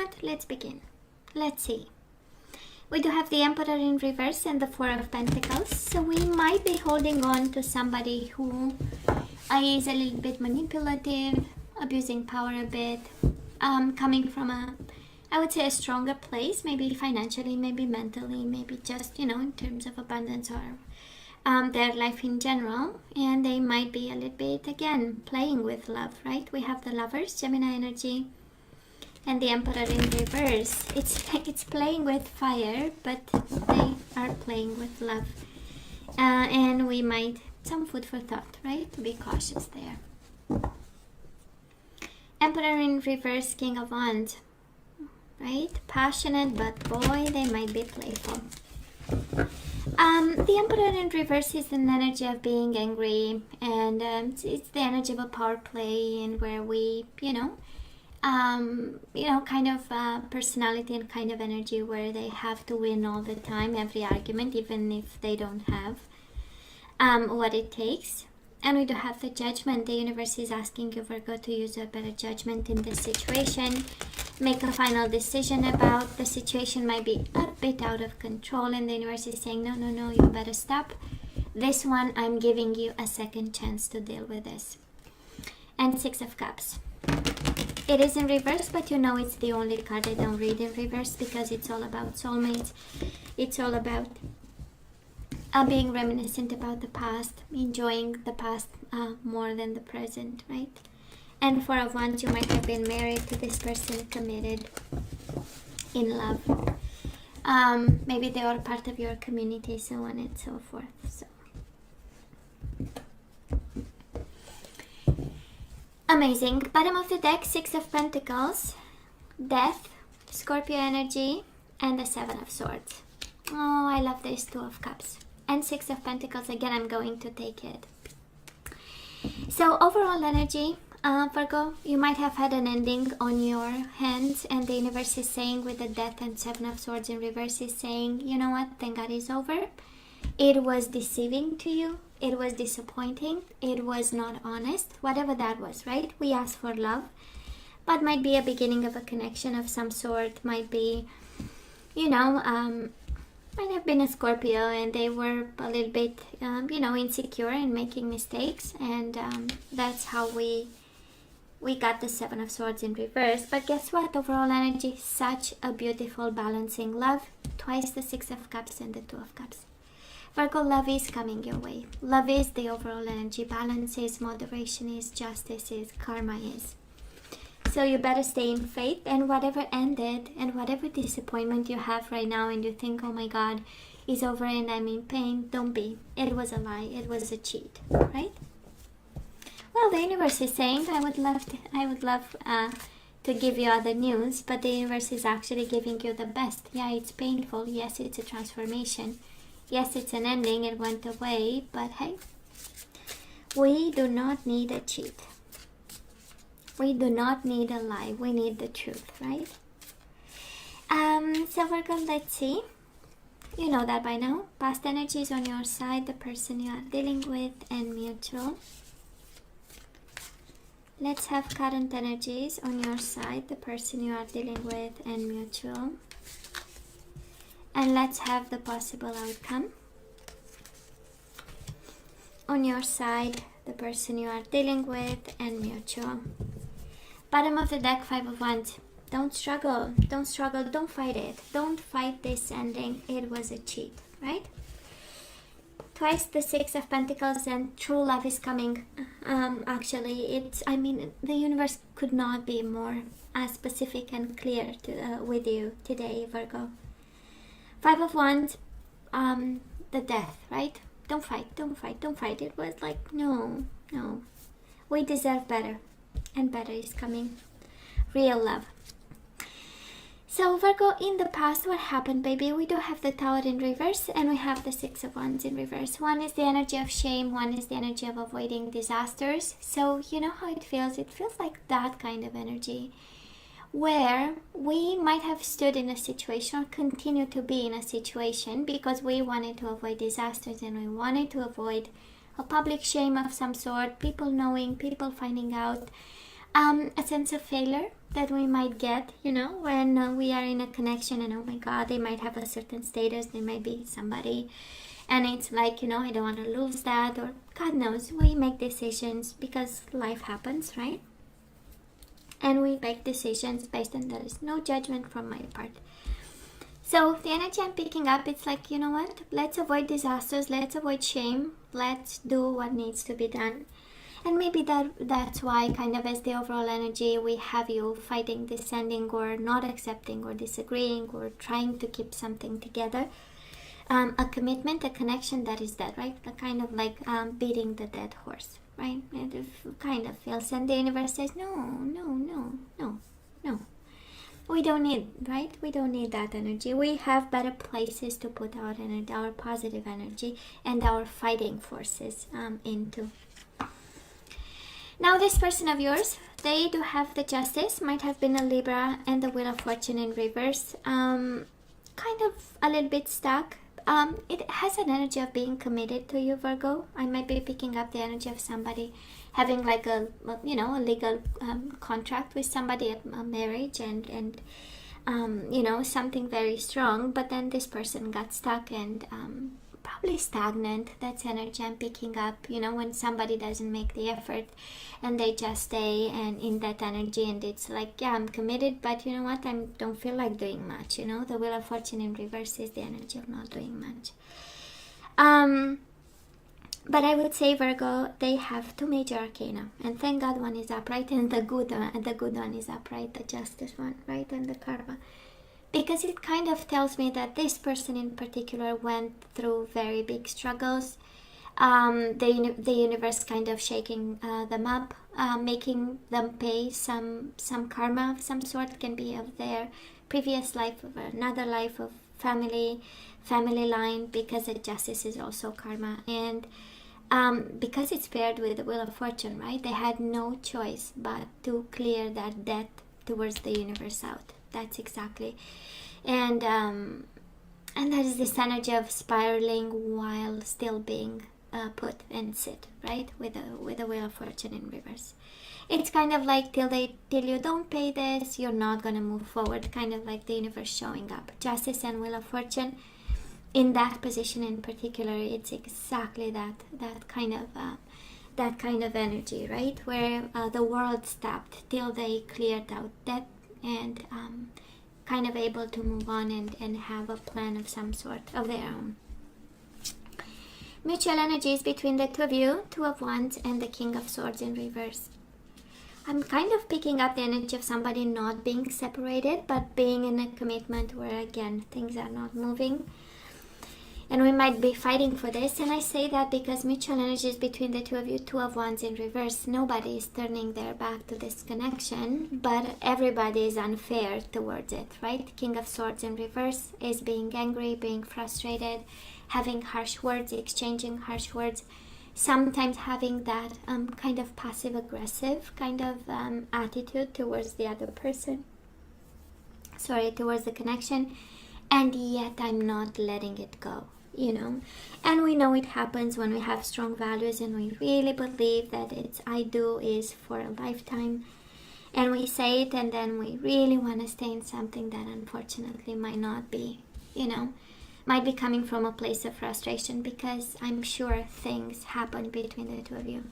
what? Let's begin. Let's see. We do have the Emperor in reverse and the Four of Pentacles. So we might be holding on to somebody who is a little bit manipulative, abusing power a bit, coming from I would say a stronger place, maybe financially, maybe mentally, maybe just, in terms of abundance or their life in general. And they might be a little bit, again, playing with love, right? We have the Lovers, Gemini energy, and the Emperor in reverse. It's playing with fire, but they are playing with love. And we might, some food for thought, right? To be cautious there. Emperor in reverse, King of Wands. Right? Passionate, but boy, they might be playful. The Emperor in reverse is an energy of being angry, and it's the energy of a power play, and where we, kind of personality and kind of energy where they have to win all the time, every argument, even if they don't have what it takes. And we do have the Judgment. The universe is asking you, Virgo, to use your better judgment in this situation. Make a final decision about the situation. Might be a bit out of control, and the universe is saying, no, you better stop. This one, I'm giving you a second chance to deal with this. And Six of Cups. It is in reverse, but it's the only card I don't read in reverse because it's all about soulmates. It's all about being reminiscent about the past, enjoying the past more than the present, right? And Four of Wands, you might have been married to this person, committed, in love. Maybe they are part of your community, so on and so forth. So amazing. Bottom of the deck, Six of Pentacles, Death, Scorpio energy, and the Seven of Swords. Oh, I love this Two of Cups. And Six of Pentacles, again, I'm going to take it. So overall energy, Virgo, you might have had an ending on your hands, and the universe is saying, with the Death and Seven of Swords in reverse, is saying, you know what, thank God it's over. It was deceiving to you. It was disappointing. It was not honest. Whatever that was, right? We asked for love, but might be a beginning of a connection of some sort. Might be, might have been a Scorpio, and they were a little bit, insecure and making mistakes. And that's how we got the Seven of Swords in reverse. But guess what? Overall energy, such a beautiful balancing love. Twice the Six of Cups and the Two of Cups. Virgo, love is coming your way. Love is the overall energy. Balance is, moderation is, justice is, karma is. So you better stay in faith, and whatever ended and whatever disappointment you have right now and you think, oh my God, it's over and I'm in pain, don't be. It was a lie. It was a cheat, right? Well, the universe is saying, I would love to give you other news, but the universe is actually giving you the best. Yeah, it's painful. Yes, it's a transformation. Yes, it's an ending. It went away, but hey, we do not need a cheat. We do not need a lie. We need the truth, right? So Virgo, let's see. You know that by now. Past energies on your side, the person you are dealing with, and mutual. Let's have current energies on your side, the person you are dealing with, and mutual. And let's have the possible outcome. On your side, the person you are dealing with, and mutual. Bottom of the deck, Five of Wands. Don't struggle. Don't struggle. Don't fight it. Don't fight this ending. It was a cheat, right? Twice the Six of Pentacles, and true love is coming. Actually, the universe could not be more specific and clear with you today, Virgo. Five of Wands, the Death, right? Don't fight. Don't fight. Don't fight. It was like, no. We deserve better. And better is coming. Real love. So Virgo, in the past, what happened, baby? We do have the Tower in reverse, and we have the Six of Wands in reverse. One is the energy of shame. One is the energy of avoiding disasters. So you know how it feels? It feels like that kind of energy, where we might have stood in a situation or continue to be in a situation because we wanted to avoid disasters, and we wanted to avoid a public shame of some sort, people knowing, people finding out, A sense of failure that we might get, when we are in a connection, and oh my god, they might have a certain status, they might be somebody, and it's like, I don't want to lose that, or God knows, we make decisions because life happens, right? And we make decisions based on, there is no judgment from my part. So the energy I'm picking up, it's like, you know what, let's avoid disasters, let's avoid shame, let's do what needs to be done. And maybe that's why, kind of as the overall energy, we have you fighting, descending, or not accepting, or disagreeing, or trying to keep something together. A commitment, a connection, that is that, right? A kind of like beating the dead horse, right? It kind of feels, and the universe says, no. We don't need, right? We don't need that energy. We have better places to put our energy, our positive energy, and our fighting forces into. Now, this person of yours, they do have the Justice, might have been a Libra, and the Wheel of Fortune in reverse. Kind of a little bit stuck. It has an energy of being committed to you, Virgo. I might be picking up the energy of somebody having like a legal contract with somebody, at a marriage, and something very strong. But then this person got stuck and probably stagnant. That's energy I'm picking up, when somebody doesn't make the effort and they just stay and in that energy, and it's like, yeah, I'm committed, but you know what, I don't feel like doing much. The Wheel of Fortune in reverse is the energy of not doing much. But I would say, Virgo, they have two major arcana, and thank God one is upright, and the good one is upright, the Justice one, right, and the Karma. Because it kind of tells me that this person in particular went through very big struggles. The universe kind of shaking them up, making them pay some karma of some sort. Can be of their previous life, of another life, of family line, because the Justice is also karma. And because it's paired with the Wheel of Fortune, right? They had no choice but to clear that debt towards the universe out. That's exactly. And that is this energy of spiraling while still being put and sit, right? With the Wheel of Fortune in reverse. It's kind of like till you don't pay this, you're not going to move forward. Kind of like the universe showing up. Justice and Wheel of Fortune. In that position in particular, it's exactly that kind of energy, right? Where the world stopped till they cleared out debt and kind of able to move on and have a plan of some sort of their own. Mutual energies between the two of you, Two of Wands and the King of Swords in reverse. I'm kind of picking up the energy of somebody not being separated, but being in a commitment where, again, things are not moving. And we might be fighting for this. And I say that because mutual energies between the two of you, Two of Wands in reverse, nobody is turning their back to this connection, but everybody is unfair towards it, right? King of Swords in reverse is being angry, being frustrated, having harsh words, exchanging harsh words, sometimes having that kind of passive-aggressive kind of attitude towards the other person. Towards the connection. And yet I'm not letting it go, And we know it happens when we have strong values and we really believe that I do is for a lifetime. And we say it and then we really want to stay in something that unfortunately might not be, might be coming from a place of frustration, because I'm sure things happen between the two of you.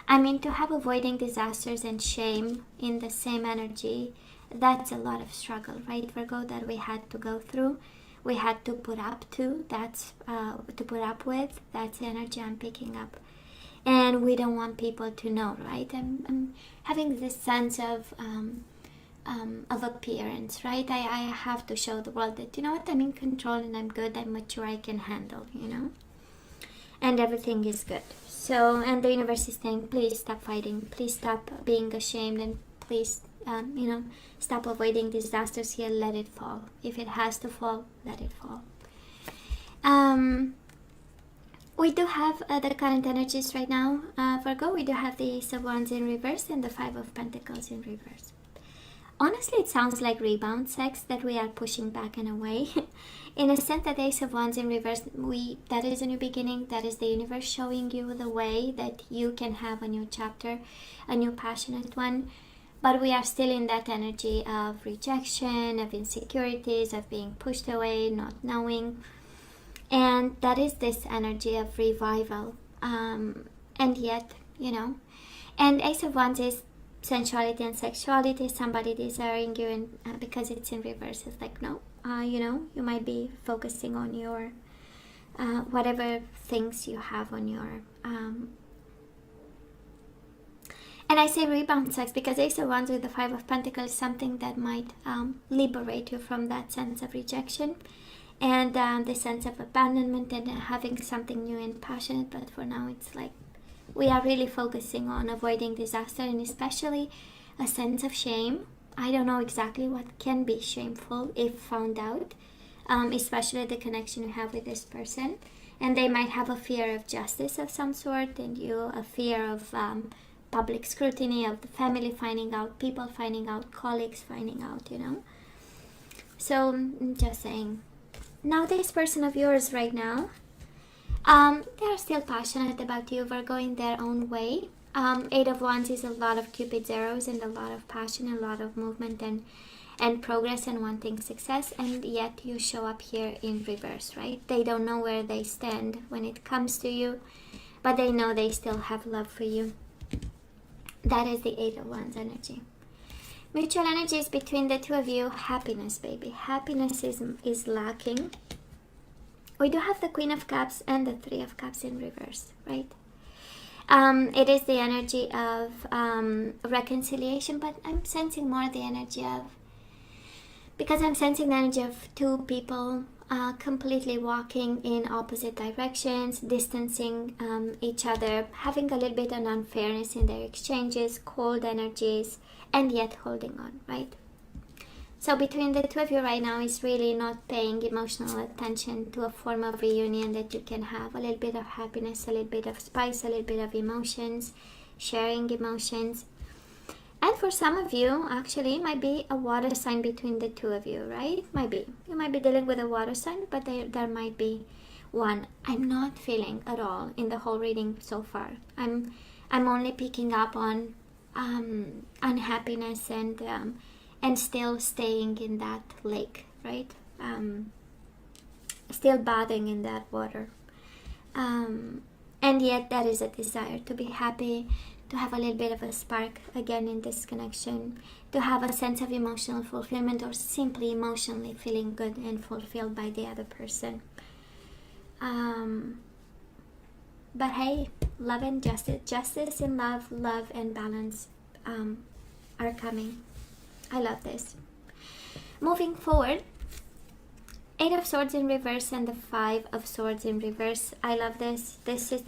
To have avoiding disasters and shame in the same energy, that's a lot of struggle, right, Virgo, that we had to go through. We had to put up to. That's to put up with. That's the energy I'm picking up. And we don't want people to know, right? I'm having this sense of appearance, right? I have to show the world that, I'm in control and I'm good, I'm mature, I can handle, And everything is good. So, and the universe is saying, please stop fighting. Please stop being ashamed, and please stop avoiding disasters here. Let it fall. If it has to fall, let it fall. We do have the current energies right now, Virgo. We do have the Ace of Wands in reverse and the Five of Pentacles in reverse. Honestly, it sounds like rebound sex that we are pushing back and away. In a sense, that Ace of Wands in reverse, that is a new beginning. That is the universe showing you the way that you can have a new chapter, a new passionate one. But we are still in that energy of rejection, of insecurities, of being pushed away, not knowing. And that is this energy of revival. And yet, you know, and Ace of Wands is sensuality and sexuality, somebody desiring you, and because it's in reverse, it's like, no, you know, you might be focusing on your whatever things you have on your and I say rebound sex because Ace of Wands with the Five of Pentacles is something that might liberate you from that sense of rejection and the sense of abandonment and having something new and passionate. But for now, it's like we are really focusing on avoiding disaster, and especially a sense of shame. I don't know exactly what can be shameful if found out, especially the connection you have with this person. And they might have a fear of justice of some sort, and you a fear of public scrutiny, of the family finding out, people finding out, colleagues finding out, you know. So I'm just saying. Now this person of yours right now, they are still passionate about you, Virgo, in their own way. Eight of Wands is a lot of Cupid's arrows and a lot of passion, a lot of movement and progress and wanting success, and yet you show up here in reverse, right? They don't know where they stand when it comes to you, but they know they still have love for you. That is the Eight of Wands energy. Mutual energies between the two of you. Happiness, baby. Happiness is lacking. We do have the Queen of Cups and the Three of Cups in reverse, right? It is the energy of reconciliation, but I'm sensing more the energy of, because I'm sensing the energy of two people completely walking in opposite directions, distancing each other, having a little bit of unfairness in their exchanges, cold energies, and yet holding on, right? So between the two of you right now is really not paying emotional attention to a form of reunion that you can have. A little bit of happiness, a little bit of spice, a little bit of emotions, sharing emotions. And for some of you, actually, it might be a water sign between the two of you, right? Might be. You might be dealing with a water sign, but there might be one. I'm not feeling at all in the whole reading so far. I'm only picking up on unhappiness and still staying in that lake, right? Still bathing in that water. And yet there is a desire to be happy, to have a little bit of a spark again in this connection, to have a sense of emotional fulfillment, or simply emotionally feeling good and fulfilled by the other person. But hey, love and justice in love and balance are coming. I love this. Moving forward, Eight of Swords in reverse and the Five of Swords in reverse. I love this.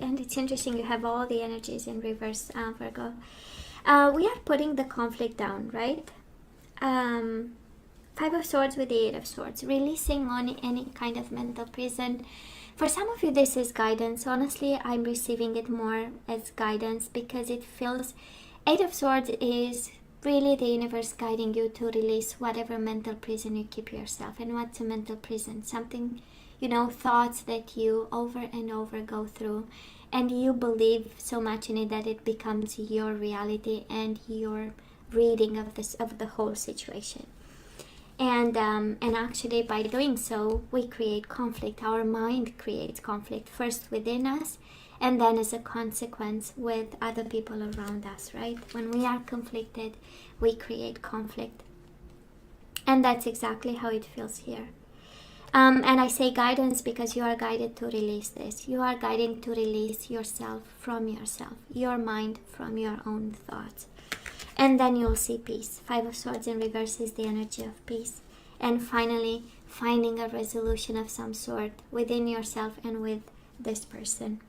And it's interesting, you have all the energies in reverse, Virgo. We are putting the conflict down, right? Five of Swords with the Eight of Swords, releasing on any kind of mental prison. For some of you, this is guidance. Honestly, I'm receiving it more as guidance because it feels, Eight of Swords is really the universe guiding you to release whatever mental prison you keep yourself. And what's a mental prison? Something, you know, thoughts that you over and over go through, and you believe so much in it that it becomes your reality and your reading of the whole situation. And actually, by doing so, we create conflict. Our mind creates conflict, first within us, and then as a consequence with other people around us, right? When we are conflicted, we create conflict. And that's exactly how it feels here. And I say guidance because you are guided to release this. You are guided to release yourself from yourself, your mind from your own thoughts. And then you'll see peace. Five of Swords in reverse is the energy of peace. And finally, finding a resolution of some sort within yourself and with this person.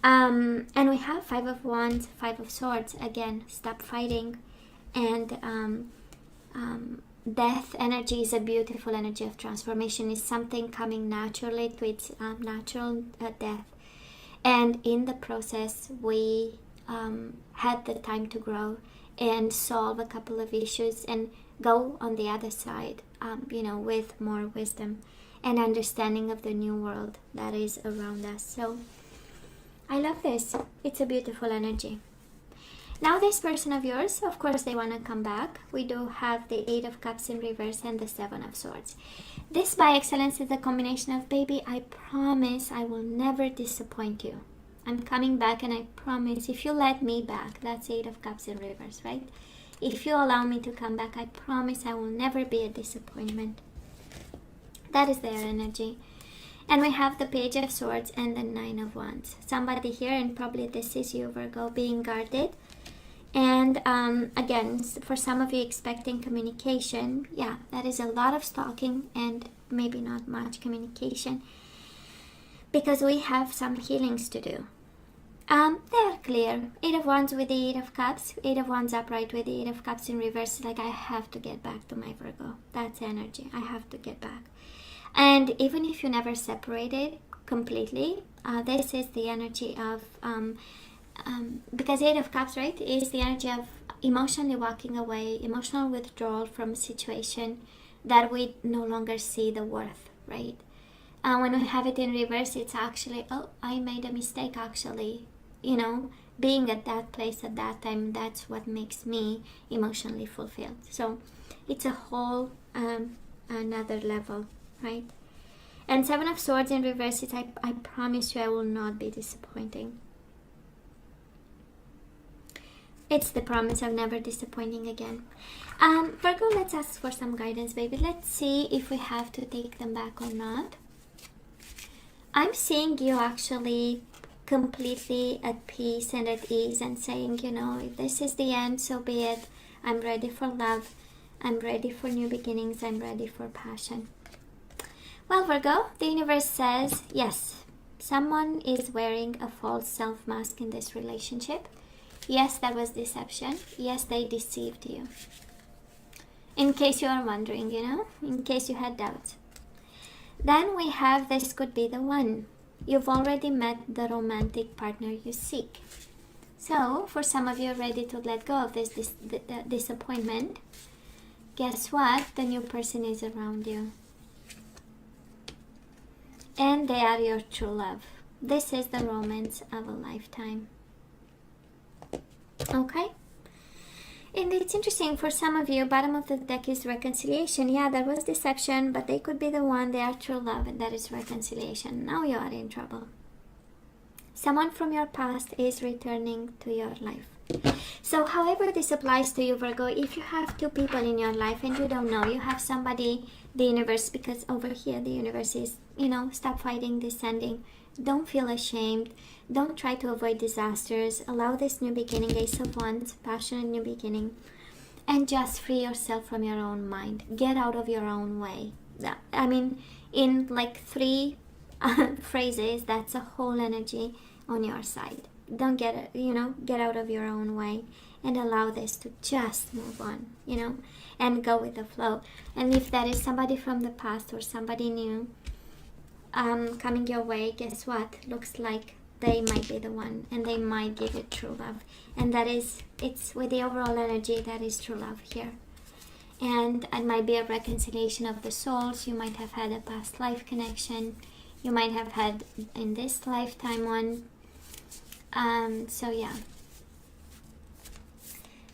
And we have Five of Wands, Five of Swords. Again, stop fighting. And death energy is a beautiful energy of transformation. It's something coming naturally to its natural death. And in the process, we had the time to grow and solve a couple of issues and go on the other side, with more wisdom and understanding of the new world that is around us. So I love this. It's a beautiful energy. Now this person of yours, of course, they want to come back. We do have the Eight of Cups in reverse and the Seven of Swords. This by excellence is a combination of, baby, I promise I will never disappoint you. I'm coming back and I promise if you let me back. That's Eight of Cups in reverse, right? If you allow me to come back, I promise I will never be a disappointment. That is their energy. And we have the Page of Swords and the Nine of Wands. Somebody here, and probably this is you, Virgo, being guarded. And again, for some of you expecting communication, yeah, that is a lot of stalking and maybe not much communication, because we have some healings to do. They're clear. Eight of Wands with the Eight of Cups. Eight of Wands upright with the Eight of Cups in reverse. Like, I have to get back to my Virgo. That's energy. I have to get back. And even if you never separated completely, this is the energy of... because Eight of Cups, right, is the energy of emotionally walking away, emotional withdrawal from a situation that we no longer see the worth, right? When we have it in reverse, it's actually, oh, I made a mistake, actually. You know, being at that place at that time, that's what makes me emotionally fulfilled. So it's a whole another level, right? And Seven of Swords in reverse, it's, I promise you I will not be disappointing. It's the promise of never disappointing again. Virgo, let's ask for some guidance, baby. Let's see if we have to take them back or not. I'm seeing you actually completely at peace and at ease and saying, you know, if this is the end, so be it. I'm ready for love. I'm ready for new beginnings. I'm ready for passion. Well, Virgo, the universe says, yes, someone is wearing a false self-mask in this relationship. Yes, that was deception. Yes, they deceived you. In case you are wondering, you know, in case you had doubts. Then we have, this could be the one. You've already met the romantic partner you seek. So, for some of you ready to let go of this disappointment, guess what? The new person is around you. And they are your true love. This is the romance of a lifetime. Okay? And it's interesting, for some of you, bottom of the deck is reconciliation. Yeah, there was deception, but they could be the one, they are true love, and that is reconciliation. Now you are in trouble. Someone from your past is returning to your life. So however this applies to you, Virgo, if you have two people in your life and you don't know, you have somebody, the universe, because over here the universe is, you know, stop fighting, descending. Don't feel ashamed. Don't try to avoid disasters. Allow this new beginning, Ace of Wands, passionate new beginning. And just free yourself from your own mind. Get out of your own way. I mean, in like 3 phrases, that's a whole energy on your side. Don't get it, you know, get out of your own way and allow this to just move on, you know, and go with the flow. And if that is somebody from the past or somebody new coming your way, guess what? Looks like they might be the one, and they might give you true love. And that is, it's with the overall energy, that is true love here. And it might be a reconciliation of the souls. You might have had a past life connection. You might have had in this lifetime one. So yeah.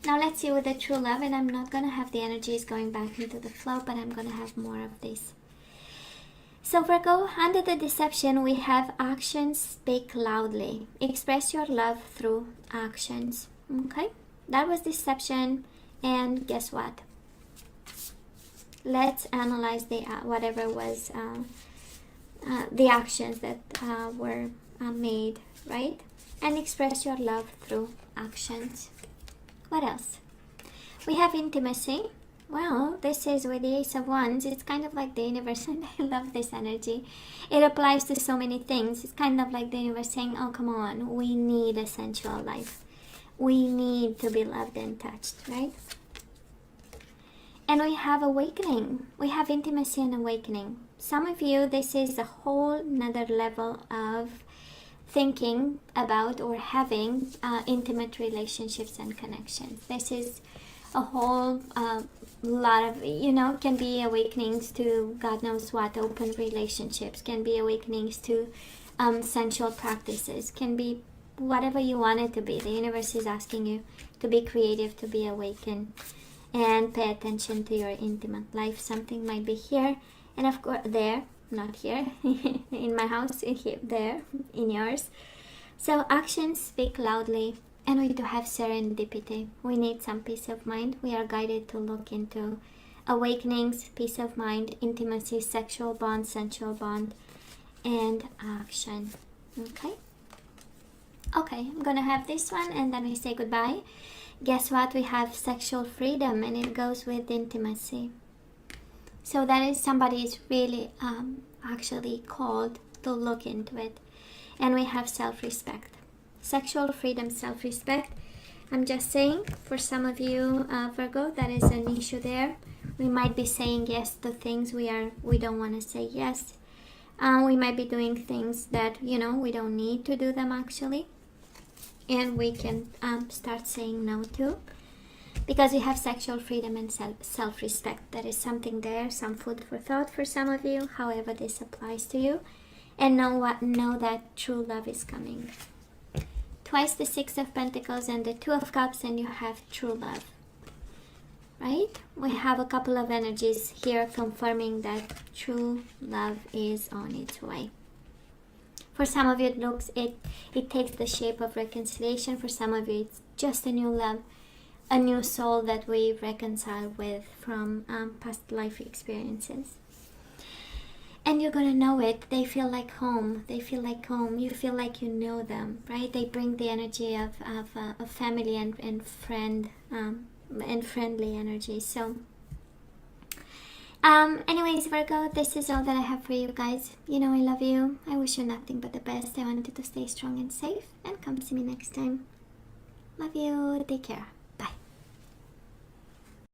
Now let's see with the true love, and I'm not going to have the energies going back into the flow, but I'm going to have more of this. So Virgo, under the deception, we have actions speak loudly. Express your love through actions. Okay? That was deception, and guess what? Let's analyze the whatever was the actions that were made, right? And express your love through actions. What else? We have intimacy. Well, this is with the Ace of Wands. It's kind of like the universe, and I love this energy. It applies to so many things. It's kind of like the universe saying, oh, come on, we need a sensual life. We need to be loved and touched, right? And we have awakening. We have intimacy and awakening. Some of you, this is a whole nother level of thinking about or having intimate relationships and connections. This is a whole lot of, you know, can be awakenings to God knows what, open relationships, can be awakenings to sensual practices, can be whatever you want it to be. The universe is asking you to be creative, to be awakened, and pay attention to your intimate life. Something might be here, and of course there, not here, in my house, here, there, in yours. So actions speak loudly, and we do have serendipity. We need some peace of mind. We are guided to look into awakenings, peace of mind, intimacy, sexual bond, sensual bond, and action. Okay, I'm gonna have this one and then we say goodbye. Guess what? We have sexual freedom, and it goes with intimacy. So that is somebody is really actually called to look into it. And we have self-respect. Sexual freedom, self-respect. I'm just saying, for some of you, Virgo, that is an issue there. We might be saying yes to things we don't want to say yes. We might be doing things that, we don't need to do them actually. And we can start saying no to. Because we have sexual freedom and self-respect. There is something there, some food for thought for some of you, however this applies to you. And know that true love is coming. Twice the Six of Pentacles and the Two of Cups, and you have true love. Right? We have a couple of energies here confirming that true love is on its way. For some of you it takes the shape of reconciliation. For some of you it's just a new love, a new soul that we reconcile with from past life experiences. And you're gonna know it. They feel like home. They feel like home. You feel like you know them, right? They bring the energy of family and friend and friendly energy. So, anyways, Virgo, this is all that I have for you guys. I love you. I wish you nothing but the best. I want you to stay strong and safe. And come see me next time. Love you. Take care.